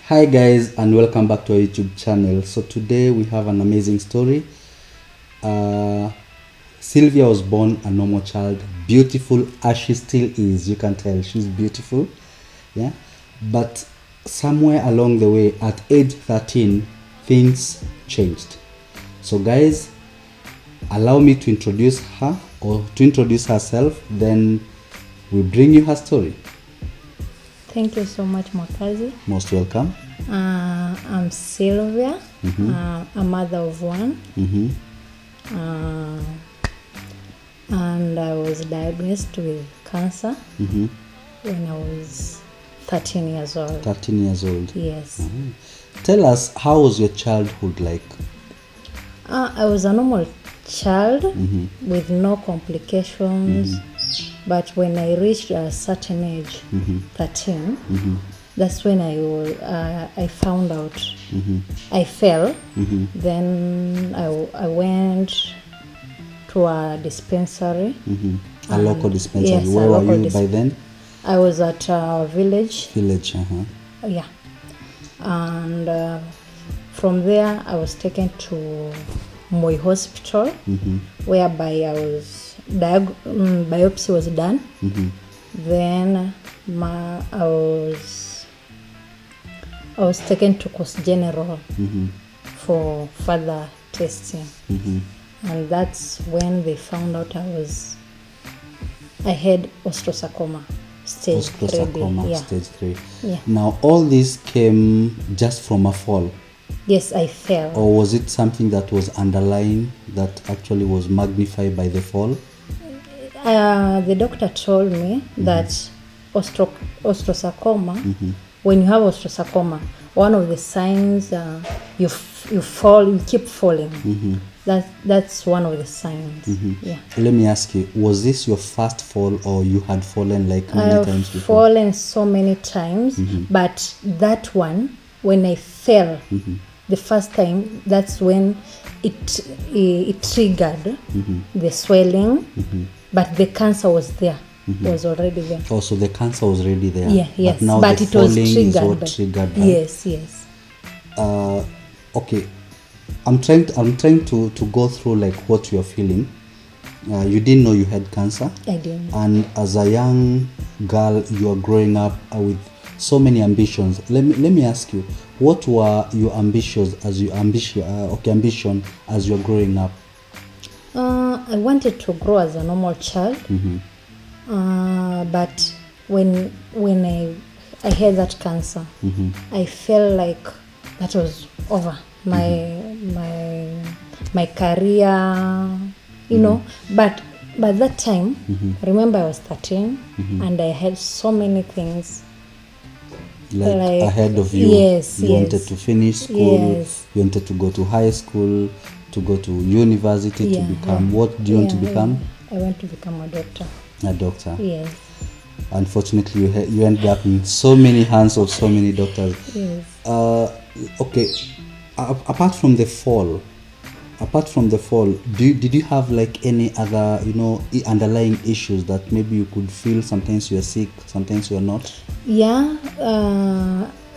Hi guys, and welcome back to our YouTube channel. So today we have an amazing story. Sylvia was born a normal child, beautiful as she still is. You can tell she's beautiful, yeah. But somewhere along the way, at age 13, things changed. So guys, allow me to introduce her or to introduce herself. Then we bring you her story. Thank you so much, Makazi. Most welcome. I'm Sylvia, a mother of one, and I was diagnosed with cancer when I was 13 years old. 13 years old. Yes. Tell us, how was your childhood like? I was a normal child with no complications, but when I reached a certain age, 13, that's when I found out. I fell. Then I went to a dispensary. A local dispensary. Yes, Where were you by then? I was at a village. Village, Yeah. And from there, I was taken to Moi Hospital, whereby I was biopsy was done. Then I was taken to Coast General for further testing, and that's when they found out I had osteosarcoma stage 3. Stage 3. Yeah. Now, all this came just from a fall, Yes, I fell. or was it something that was underlying that actually was magnified by the fall? The doctor told me that osteosarcoma, when you have osteosarcoma, one of the signs you fall, you keep falling. That's one of the signs. Yeah. Let me ask you, was this your first fall, or you had fallen like many times I've before? fallen so many times, but that one, when I fell the first time, that's when it triggered the swelling, but the cancer was there. Was already there. Oh, so the cancer was already there. Yeah, yes. But now But the it was falling is triggered. what triggered that. Yes. Okay, I'm trying to go through like what you're feeling. You didn't know you had cancer, I didn't. and as a young girl, you are growing up with so many ambitions. Let me ask you, what were your ambition as you were growing up? I wanted to grow as a normal child, but when I had that cancer, I felt like that was over. My career, you know. But that time, remember I was 13, and I had so many things like ahead of you. Yes, you wanted to finish school. Yes. You wanted to go to high school, to go to university, to become what do you want to become? I want to become a doctor. A doctor. Yes. Unfortunately, you ended up in so many hands of so many doctors. Yes. Okay. Apart from the fall, did you have like any other underlying issues that maybe you could feel? Sometimes you're sick, sometimes you're not. Yeah,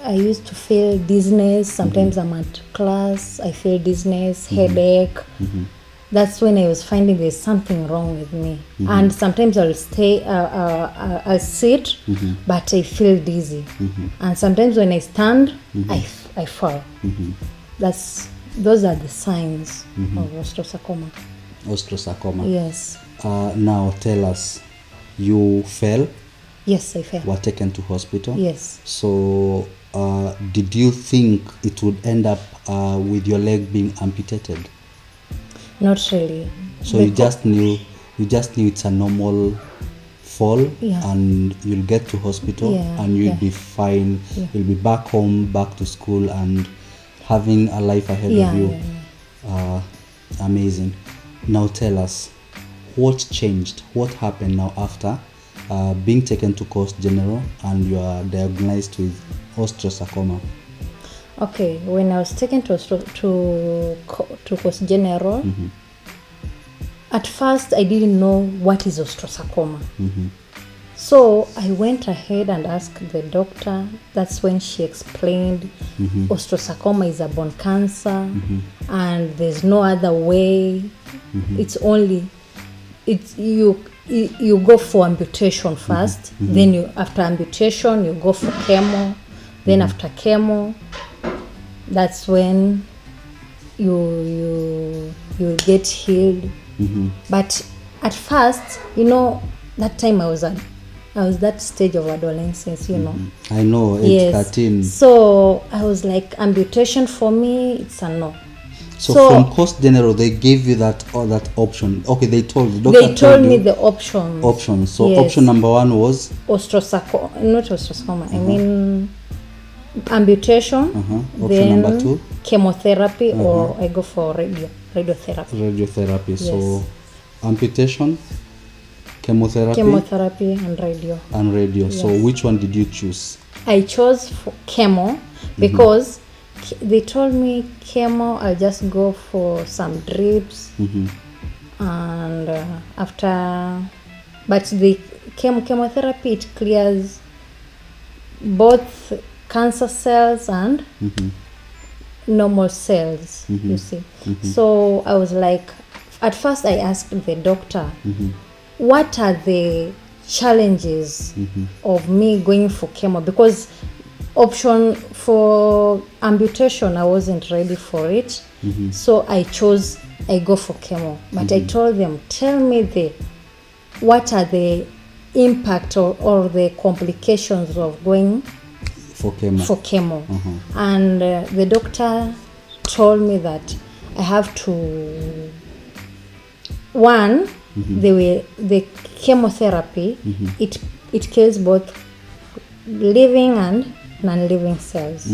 I used to feel dizziness. Sometimes I'm at class, I feel dizziness, headache. That's when I was finding there's something wrong with me. And sometimes I'll sit, but I feel dizzy. And sometimes when I stand, I fall. Those are the signs of osteosarcoma. Osteosarcoma. Yes. Now tell us, you fell. Yes, I fell. Were taken to hospital. Yes. So did you think it would end up with your leg being amputated? Not really. So you just knew it's a normal fall, and you'll get to hospital, and you'll be fine. You'll be back home, back to school, and having a life ahead of you. Amazing. Now tell us, what changed? What happened now after being taken to Coast General and you are diagnosed with osteosarcoma? Okay, when I was taken to Coast General, at first I didn't know what is osteosarcoma. So I went ahead and asked the doctor. That's when she explained osteosarcoma is a bone cancer, and there's no other way. It's only you go for amputation first. Then after amputation you go for chemo. Then after chemo, that's when you get healed. But at first, that time I was that stage of adolescence, I know, age 13. So I was like, amputation for me, it's a no. So from Coast General, they gave you that option. Okay, they told you. They told me the options. Options. So yes. Option number 1 was osteosarcoma, not osteosarcoma. I mean amputation. Option then number 2, chemotherapy, or I go for radiotherapy. Radiotherapy. Yes. So amputation, chemotherapy, and radio. Yes. So which one did you choose? I chose for chemo because they told me chemo, I'll just go for some drips, and but the chemotherapy, it clears both cancer cells and normal cells, you see. So I was like, at first I asked the doctor, what are the challenges of me going for chemo? Because option for amputation, I wasn't ready for it. So I go for chemo. But I told them, tell me what are the impact or the complications of going for chemo. And the doctor told me that I have to, one, the chemotherapy, it kills both living and non-living cells.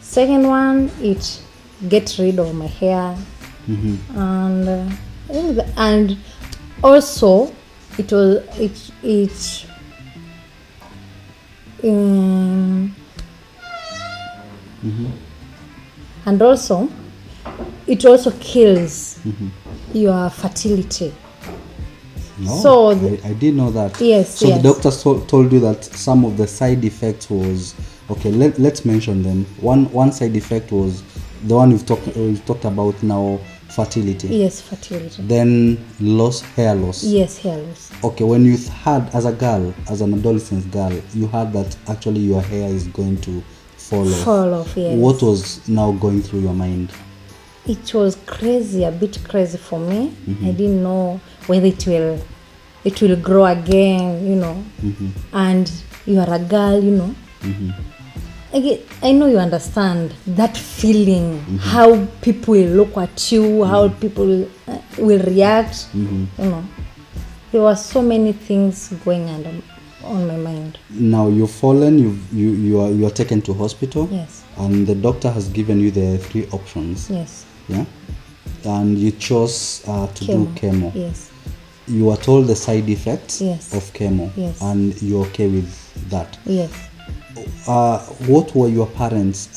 Second one, it gets rid of my hair, and also it was and also it also kills your fertility. No, so I didn't know that. Yes. So the doctor told you that some of the side effects was okay. Let's mention them. One side effect was the one we've talked about now, fertility. Yes, fertility. Then hair loss. Yes, hair loss. Okay, when you had, as an adolescent girl, you had that actually your hair is going to fall off. Yes. What was now going through your mind? It was crazy, a bit crazy for me. I didn't know whether it will grow again, and you are a girl, I know you understand that feeling, how people will look at you, how people will react, There were so many things going on my mind. Now you've fallen, you are taken to hospital. Yes. And the doctor has given you the 3 options. Yes. Yeah. And you chose to do chemo. Yes. You were told the side effects of chemo. Yes. And you're okay with that. Yes. What were your parents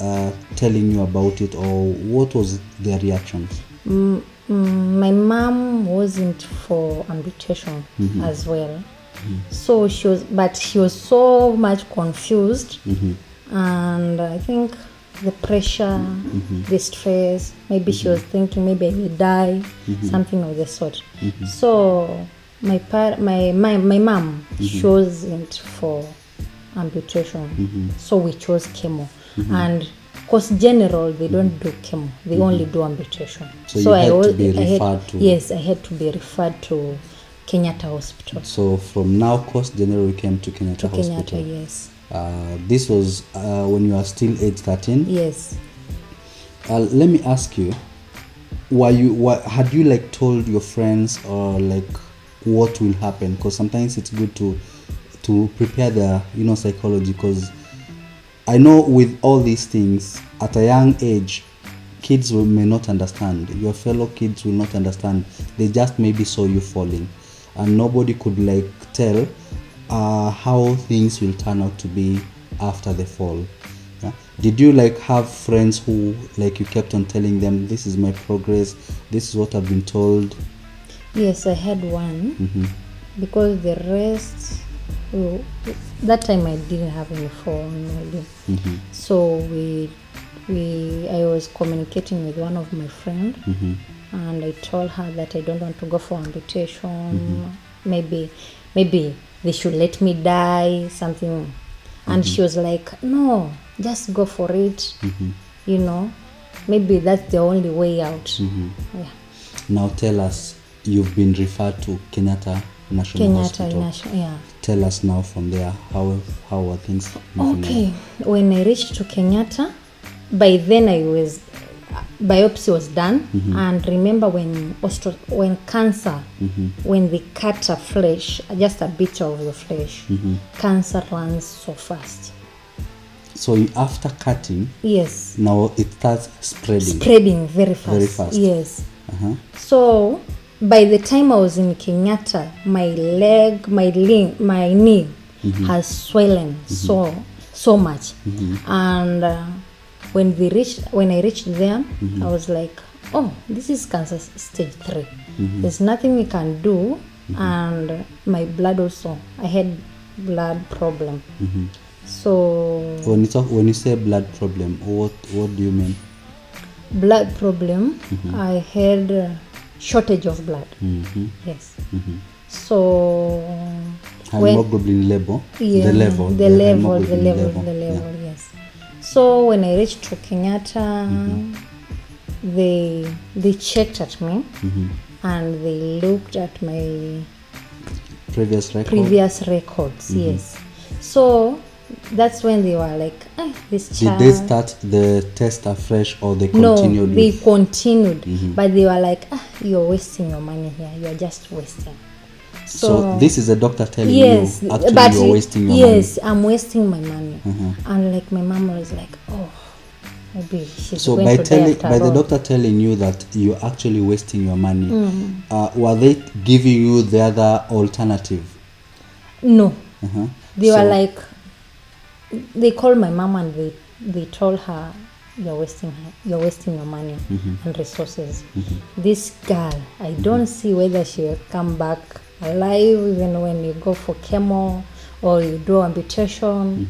telling you about it, or what was their reactions? My mom wasn't for amputation as well. So she was so much confused, and I think the pressure, the stress, maybe she was thinking maybe I will die, something of the sort. So my mom wasn't for amputation, so we chose chemo. And Coast General, they don't do chemo, they only do amputation. So I had to be referred to. Yes, I had to be referred to Kenyatta Hospital. So from now, Coast General came to Kenyatta Hospital. Yes. This was when you are still age 13. Yes. Let me ask you, had you told your friends or what will happen? Because sometimes it's good to prepare their psychology, because I know with all these things at a young age, kids may not understand. Your fellow kids will not understand. They just maybe saw you falling, and nobody could tell how things will turn out to be after the fall. Yeah? Did you have friends who you kept on telling them, this is my progress, this is what I've been told? Yes, I had one, because the rest that time I didn't have any phone maybe. So I was communicating with one of my friends, and I told her that I don't want to go for amputation. Maybe they should let me die, something. And she was like, no, just go for it. You know, maybe that's the only way out. Yeah. Now tell us, you've been referred to Kenyatta National Hospital. Yeah. Tell us now from there, how are things moving? Okay, when I reached to Kenyatta, by then biopsy was done. And remember when cancer, when they cut a flesh, just a bit of the flesh, cancer runs so fast. So after cutting, yes, now it starts spreading very fast. Very fast. Yes. So by the time I was in Kenyatta, my leg, my knee has swollen so much. And when I reached there, I was like, oh, this is cancer stage 3. There's nothing we can do. And my blood also, I had blood problem. So when you say blood problem, what do you mean? Blood problem, I had shortage of blood. Yes. So hemoglobin level. Yeah, the level, yes. So when I reached to Kenyatta, they checked at me, and they looked at my previous records. Yes. So that's when they were like, this child. Did they start the test afresh, or they continued? No, they continued, but they were like, you're wasting your money here. You're just wasting. So this is a doctor telling yes, you actually but you're wasting your money. Yes, I'm wasting my money. And like my mom was like, oh, maybe she's so going by the doctor telling you that you're actually wasting your money, were they giving you the other alternative? No. They were like, they called my mom and they told her, you're wasting your money and resources. This girl, I don't see whether she will come back alive even when you go for chemo or you do amputation,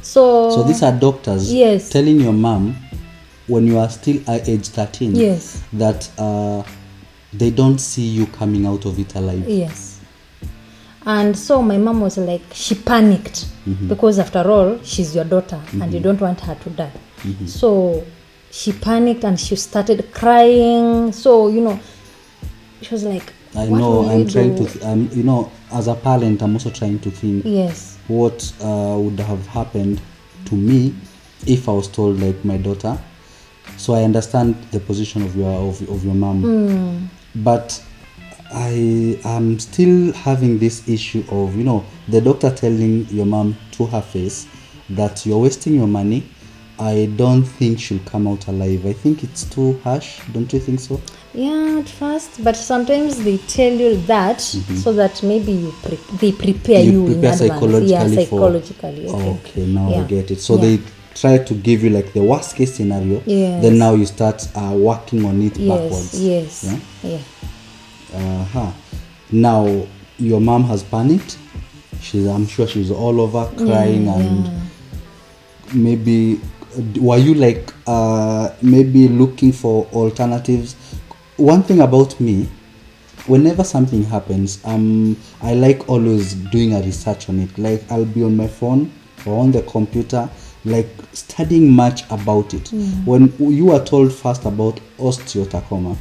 So these are doctors telling your mom when you are still at age 13 that they don't see you coming out of it alive. Yes. And so my mom was like, she panicked because after all, she's your daughter and you don't want her to die. So she panicked and she started crying. So, she was like, I know, I'm trying to, as a parent, I'm also trying to think what would have happened to me if I was told like my daughter. So I understand the position of your mom. But I am still having this issue of, the doctor telling your mom to her face that you're wasting your money. I don't think she'll come out alive. I think it's too harsh. Don't you think so? Yeah, at first, but sometimes they tell you that so that maybe they prepare you in advance. Psychologically. Okay, now I get it. So they try to give you like the worst case scenario. Then now you start working on it backwards. Yes. Now your mom has panicked. I'm sure she's all over crying and maybe. Were you like maybe looking for alternatives? One thing about me, whenever something happens, I like always doing a research on it. Like I'll be on my phone or on the computer, like studying much about it. When you were told first about osteosarcoma,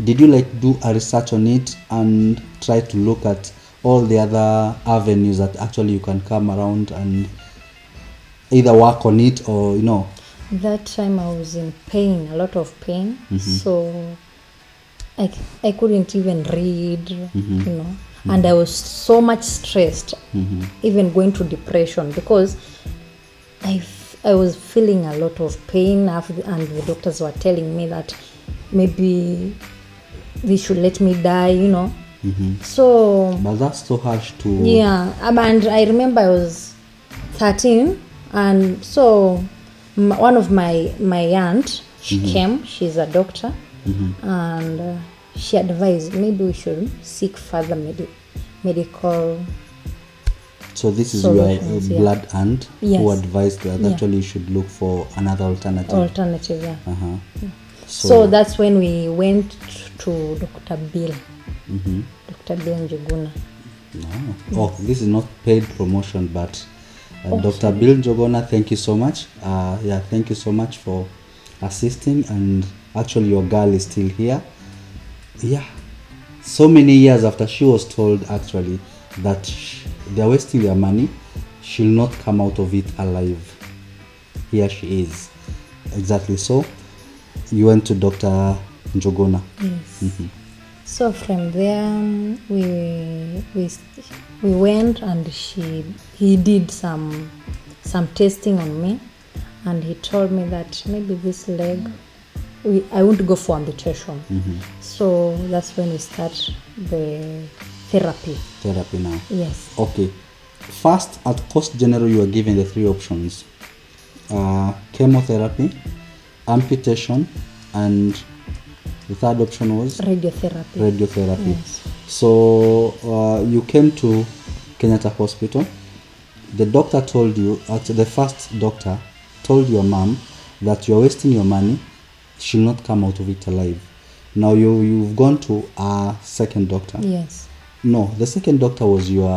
did you like do a research on it and try to look at all the other avenues that actually you can come around and either work on it or That time I was in pain, a lot of pain. So I couldn't even read, and I was so much stressed, even going to depression because I was feeling a lot of pain and the doctors were telling me that maybe they should let me die, So but that's so harsh to and I remember I was 13. And so one of my aunt, she came, she's a doctor, and she advised maybe we should seek further medical So this is solutions, your blood aunt who Yes. advised that Yeah. actually you should look for another alternative. alternative. Yeah. Uh-huh. So that's when we went to Dr. Bill. Dr. Bill Njuguna. Oh, this is not paid promotion, but Dr. Bill Njogona, thank you so much. Thank you so much for assisting, and actually your girl is still here. Yeah, so many years after she was told actually that they're wasting their money, she'll not come out of it alive. Here she is. Exactly. So you went to Dr. Njogona. Yes. So from there we went, and he did some testing on me, and he told me that maybe this leg I want to go for amputation. So that's when we start the therapy. Therapy now. Yes. Okay. First, at Coast General, you are given the three options: chemotherapy, amputation, and the third option was Radiotherapy. radiotherapy. Yes. So you came to Kenyatta Hospital. The doctor told you, actually the first doctor told your mom that you're wasting your money. She'll not come out of it alive. Now you've gone to a second doctor. Yes. No, the second doctor was your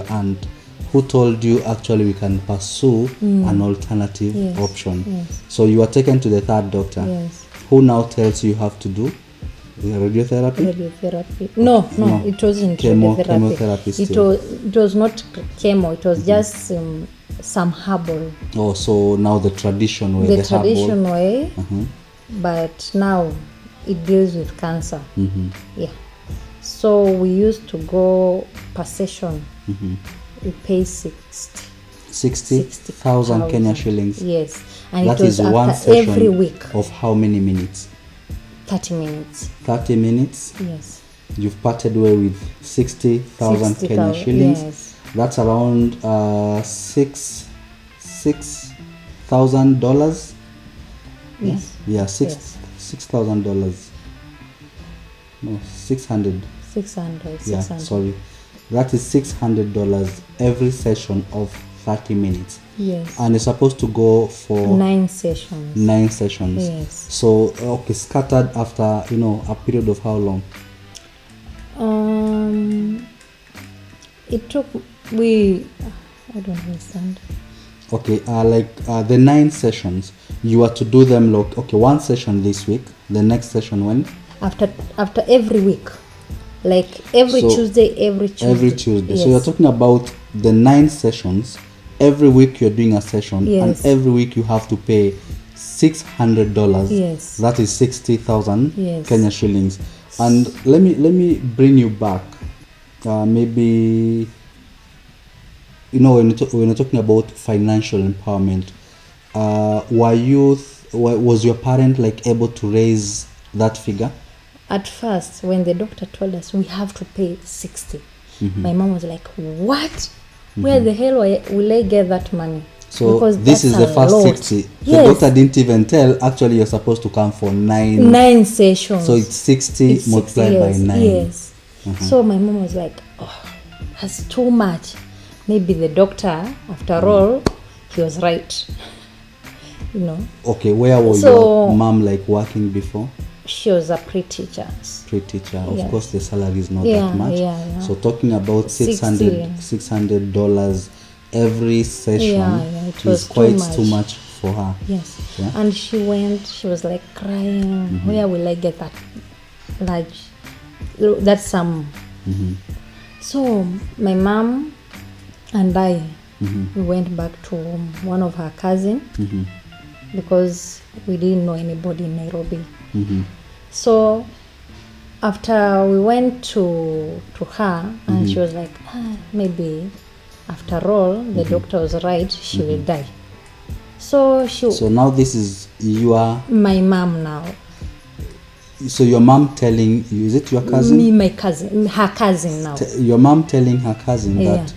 aunt, who told you actually we can pursue an alternative Yes. option. Yes. So you are taken to the third doctor, Yes. who now tells you have to do the radiotherapy. Radiotherapy. No, it wasn't chemotherapy still. It was not chemo. It was just some herbal. Oh, so now the tradition way, The the tradition herbal. way, but now it deals with cancer. Yeah. So we used to go per session. We pay 60,000 Kenya shillings. Yes, and That it was is one after session every week, of how many minutes? 30 minutes. 30 minutes. Yes. You've parted way with 60,000 Kenya 60,000, shillings. yes. That's around $6,000. Yes. Yeah, Yes. $6,000. No, 600. 600. Yeah, 600. sorry. That is $600 every session of 30 minutes. Yes. And you're supposed to go for 9 sessions. 9 sessions. Yes. So, okay, scattered after, a period of how long? It took I don't understand. Okay, the 9 sessions, you are to do them one session this week, the next session when? After every week, like every So, Tuesday. Every Tuesday. Yes. So you're talking about the 9 sessions. Every week you're doing a session, Yes. and every week you have to pay $600. Yes. That is 60,000 Yes. Kenya shillings. And let me bring you back. Maybe when you're talking about financial empowerment, was your parent able to raise that figure? At first, when the doctor told us we have to pay 60, my mom was like, "What? Where the hell will I get that money?" So Because this is that's the a first lot. 60. The Yes. doctor didn't even tell. Actually, you're supposed to come for 9. 9 sessions. So it's 60 It's multiplied 60, by yes, 9. Yes. So my mom was like, "Oh, that's too much." Maybe the doctor, after all, he was right. Okay, where was So- your mom working before? She was a pre-teacher. Pre-teacher. Of Yes. course, the salary is not Yeah, that much. yeah. So talking about $600 every session Yeah, it was is quite too too much. much for her. Yes. Yeah. And she was like crying, "Where will I get that large, that sum?" So my mom and I, we went back to one of her cousin because we didn't know anybody in Nairobi. So after we went to her, and she was like, maybe after all the doctor was right, she will die. So So now this is my mom now. So your mom telling you, is it your cousin? My cousin, her cousin now. Your mom telling her cousin Yeah. that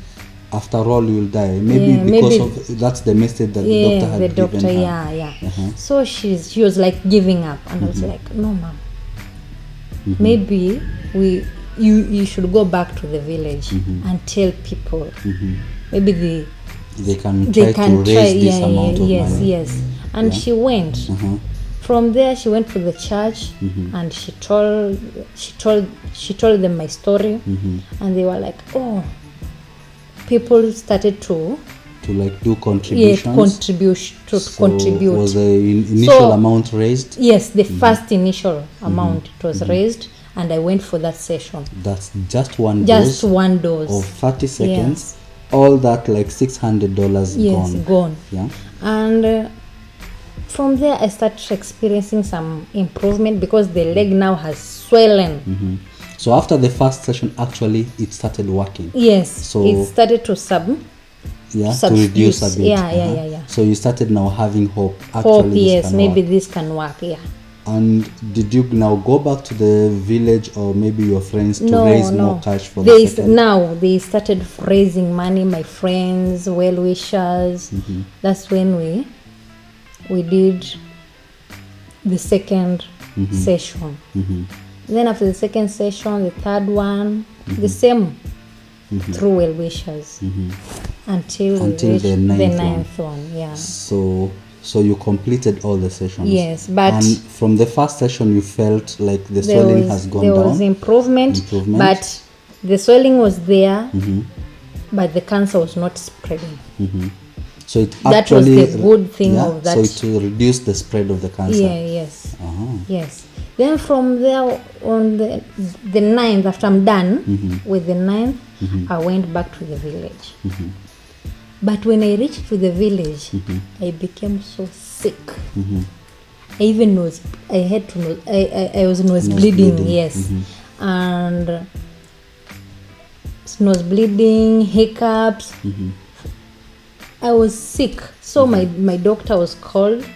after all you'll die. Maybe Yeah, because maybe- of that's the message that the Yeah, doctor had the given doctor, her. yeah. So she was like giving up, and I was like, "No, mom. Maybe you should go back to the village and tell people. Maybe They can they try can to try. raise this amount of Yes, money. yes. And she went. From there, she went to the church and she told them my story, and they were like, oh, people started to like do contributions. contribute. Was the initial amount raised? Yes, the first initial amount it was raised, and I went for that session. That's just one Just dose one dose. of 30 seconds. All that like $600 Yes, gone. Yeah. And from there, I started experiencing some improvement because the leg now has swollen. So after the first session, actually, it started working. Yes, So- it started to To reduce a bit. Yeah. So you started now having hope. Hope, Actually, this yes, can maybe work. this can work. Yeah. And did you now go back to the village or maybe your friends to No, raise no. more cash for the second? Now they started raising money. My friends, well wishers. That's when we did the second session. Then after the second session, the third one, the same through well wishers until we Until reached the the ninth ninth one. Yeah. So you completed all the sessions. Yes, but and from the first session you felt like the there swelling has gone there down. was improvement, but the swelling was there, but the cancer was not spreading. So it That was actually the good thing of that. So it reduced the spread of the cancer. Yes. Yes. Then from there on the ninth, after I'm done with the ninth, I went back to the village. But when I reached to the village, I became so sick. I even I was nose bleeding. Yes. And nose bleeding, hiccups. I was sick. So my doctor was called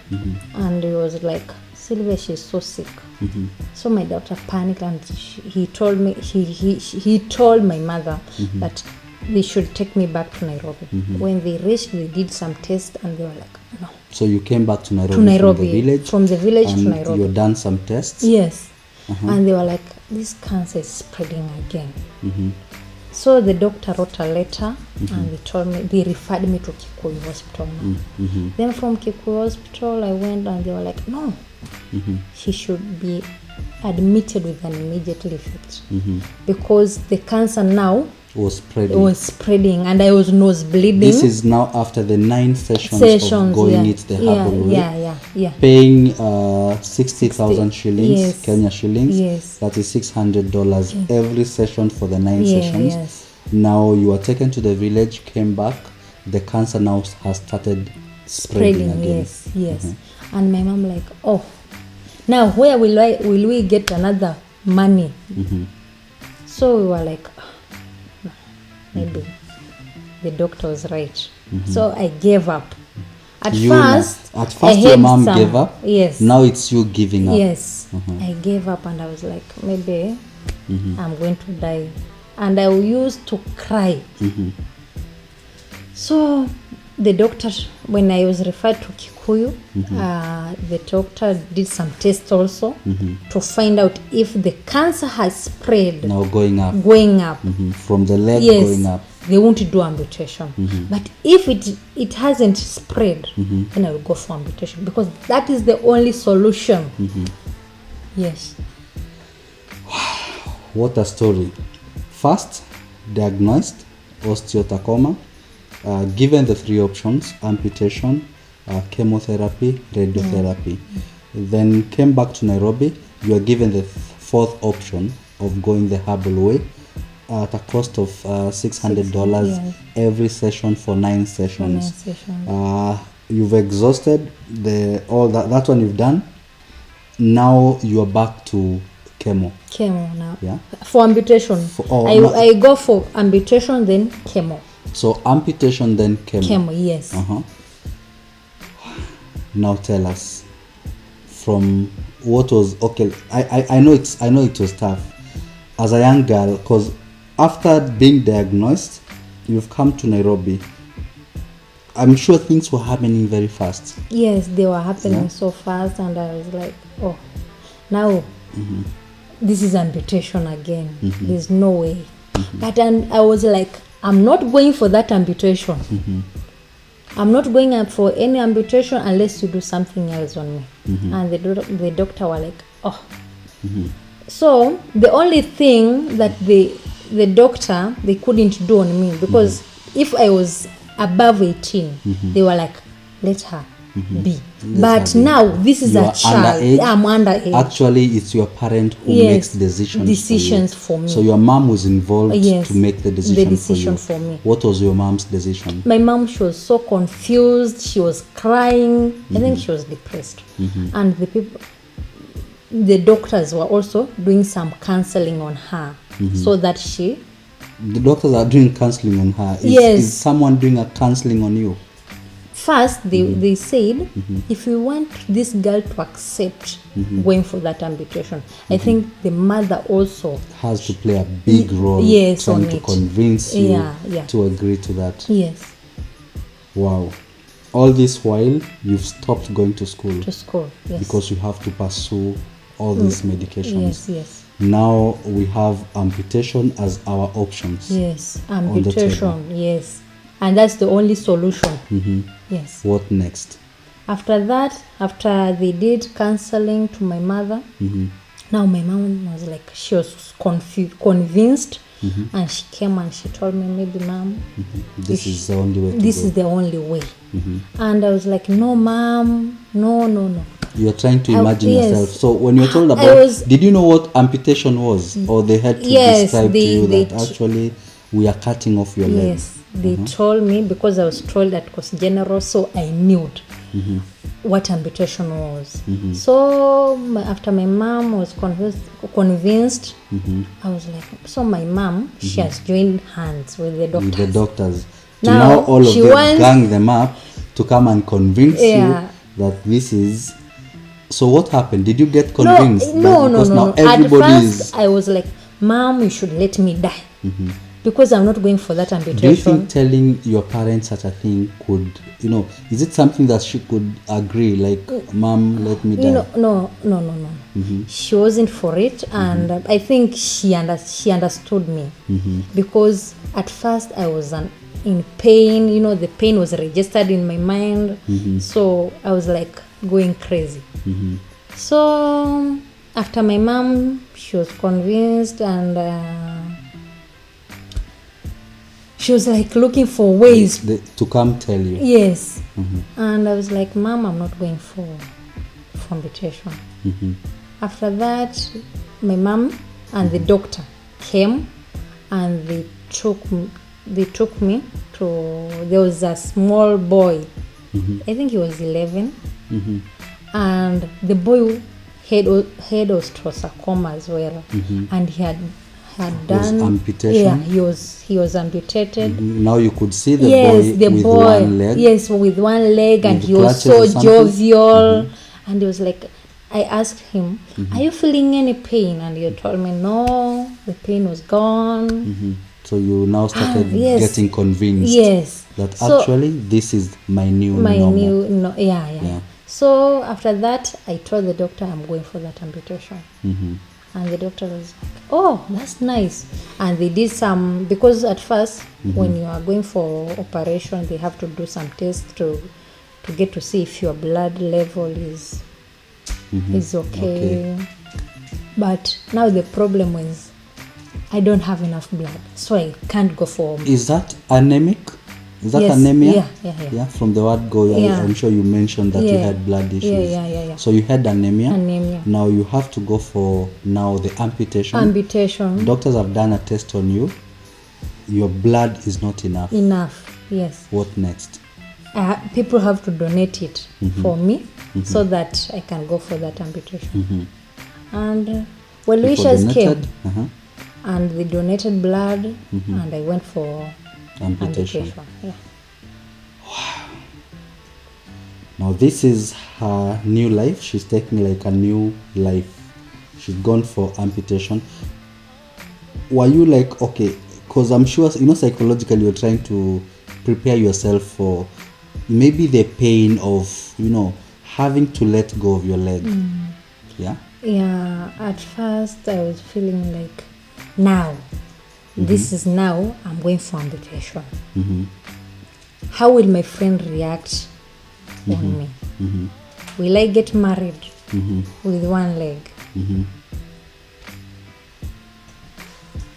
and he was like, Sylvia, she's so sick. So my doctor panicked and he told me he told my mother that they should take me back to Nairobi. When they reached, they did some tests and they were like, no. So you came back to Nairobi, from the village and to Nairobi. you done some tests. Yes. And they were like, this cancer is spreading again. So the doctor wrote a letter and they referred me to Kikuyu Hospital now. Then from Kikuyu Hospital, I went and they were like, no, she should be admitted with an immediate effect because the cancer now was spreading and I was nose bleeding. This is now after the 9 sessions of going it the herbal way. Yeah. Paying 60,000 shillings, yes. Kenya shillings. Yes. That is $600 every session for the 9 sessions. Yes. Now you are taken to the village, came back. The cancer now has started spreading again. Yes. And my mom like, oh, now where will we get another money? So we were like, no, maybe the doctor was right. So I gave up. At first your had mom gave up. Yes. Now it's you giving up. Yes. I gave up and I was like, maybe I'm going to die. And I used to cry. So the doctor, when I was referred to Kikuyu, the doctor did some tests also to find out if the cancer has spread. Now going up. From the leg going up. They won't do amputation. But if it hasn't spread, then I will go for amputation because that is the only solution. Yes. What a story. First, diagnosed osteosarcoma, given the 3 options, amputation, chemotherapy, radiotherapy. Then came back to Nairobi. You are given the 4th option of going the herbal way at a cost of $600 every session for 9 sessions. You've exhausted all that one you've done. Now you are back to chemo now. Yeah. For amputation. I go for amputation then chemo. So amputation then chemo. Yes. Now tell us from what was I know it was tough as a young girl because after being diagnosed you've come to Nairobi. I'm sure things were happening very fast. Yes, they were happening so fast and I was like, oh, now this is amputation again. There's no way. But and I was like, I'm not going for that amputation. I'm not going up for any amputation unless you do something else on me. And the doctor were like, oh. So the only thing that the doctor, they couldn't do on me, because if I was above 18, they were like, let her be. But now this is You a are child. underage. I'm underage. Actually, it's your parent who Yes, makes decisions for me. So your mom was involved Yes, to make the decision, for me. What was your mom's decision? My mom, she was so confused. She was crying. I think she was depressed. And the doctors were also doing some counseling on her, so that The doctors are doing counseling on her. Yes. Is someone doing a counseling on you? first they said if we want this girl to accept going for that amputation, I think the mother also Has to play a big role Yes, trying on to it. convince you Yeah. to agree to that. yes Wow. All this while, you've stopped going to school to school. Yes. because you have to pursue all these medications. yes Now we have amputation as our options. yes the amputation, yes, and that's the only solution. Yes. What next? After that, after they did counseling to my mother, now my mom was like, she was convinced, and she came and she told me, maybe mom, This is the only way to this go. is the only way. And I was like, no mom, no. You're trying to I- imagine yes. yourself. So when you're told I about, was- did you know what amputation was, or they had to Yes, describe to they- you they that actually we are cutting off your leg? Yes, they told me, because I was told that was general, so I knew what amputation was. So after my mom was convinced, I was like, so my mom, she has joined hands with the doctors. With the doctors. To Now, now all of she them wants- gang them up to come and convince Yeah. you that this is. So what happened? Did you get convinced? No. Because now At everybody first, is. I was like, mom, you should let me die. Because I'm not going for that Do you amputation. think telling your parents such a thing could, is it something that she could agree? Like, mom, let me die. No. She wasn't for it, and I think she understood me, because at first I was in pain. The pain was registered in my mind, so I was like going crazy. So after my mom, she was convinced, and she was like looking for ways. To come tell you. Yes. And I was like, mom, I'm not going for amputation. After that, my mom and the doctor came, and they took me to, there was a small boy, I think he was 11, and the boy had osteosarcoma as well, and he had done amputation? Yeah, he was amputated. Now you could see the Yes, boy the with boy. one leg. Yes, with one leg, and With he was crutches or so something? jovial. And he was like, I asked him, are you feeling any pain? And he told me, no, the pain was gone. So you now started yes. getting convinced Yes. that So- actually this is my new My normal. new, yeah. So after that, I told the doctor I'm going for that amputation. And the doctor was like, oh, that's nice. And they did some, because at first, when you are going for operation, they have to do some tests to get to see if your blood level is okay. But now the problem is I don't have enough blood, so I can't go for. Is that anemic? Is that Yes, anemia? yeah. From the word go, Yeah. I'm sure you mentioned that you Yeah. had blood issues. Yeah. So you had anemia. Anemia. Now you have to go for the amputation. Amputation. Doctors have done a test on you. Your blood is not enough. Enough, yes. What next? People have to donate it for me so that I can go for that amputation. And well, People wishes came donated? Uh-huh. and they donated blood, and I went for Amputation. Yeah. Now this is her new life. She's taking like a new life. She's gone for amputation. Were you like, okay, because I'm sure, psychologically you're trying to prepare yourself for maybe the pain of, having to let go of your leg. Yeah? Yeah, at first I was feeling like now, this is now I'm going for amputation. How will my friend react on me? Will I get married with one leg?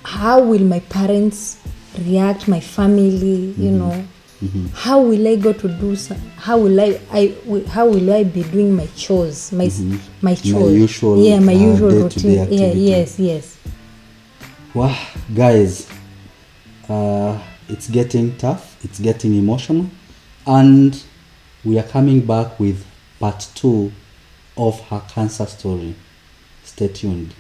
How will my parents react, my family, you know? How will I go to do some, how will I be doing my chores, my chores, usual, my usual day-to-day routine. Yeah, activity. yes. Wow, guys, it's getting tough, it's getting emotional, and we are coming back with part 2 of her cancer story. Stay tuned.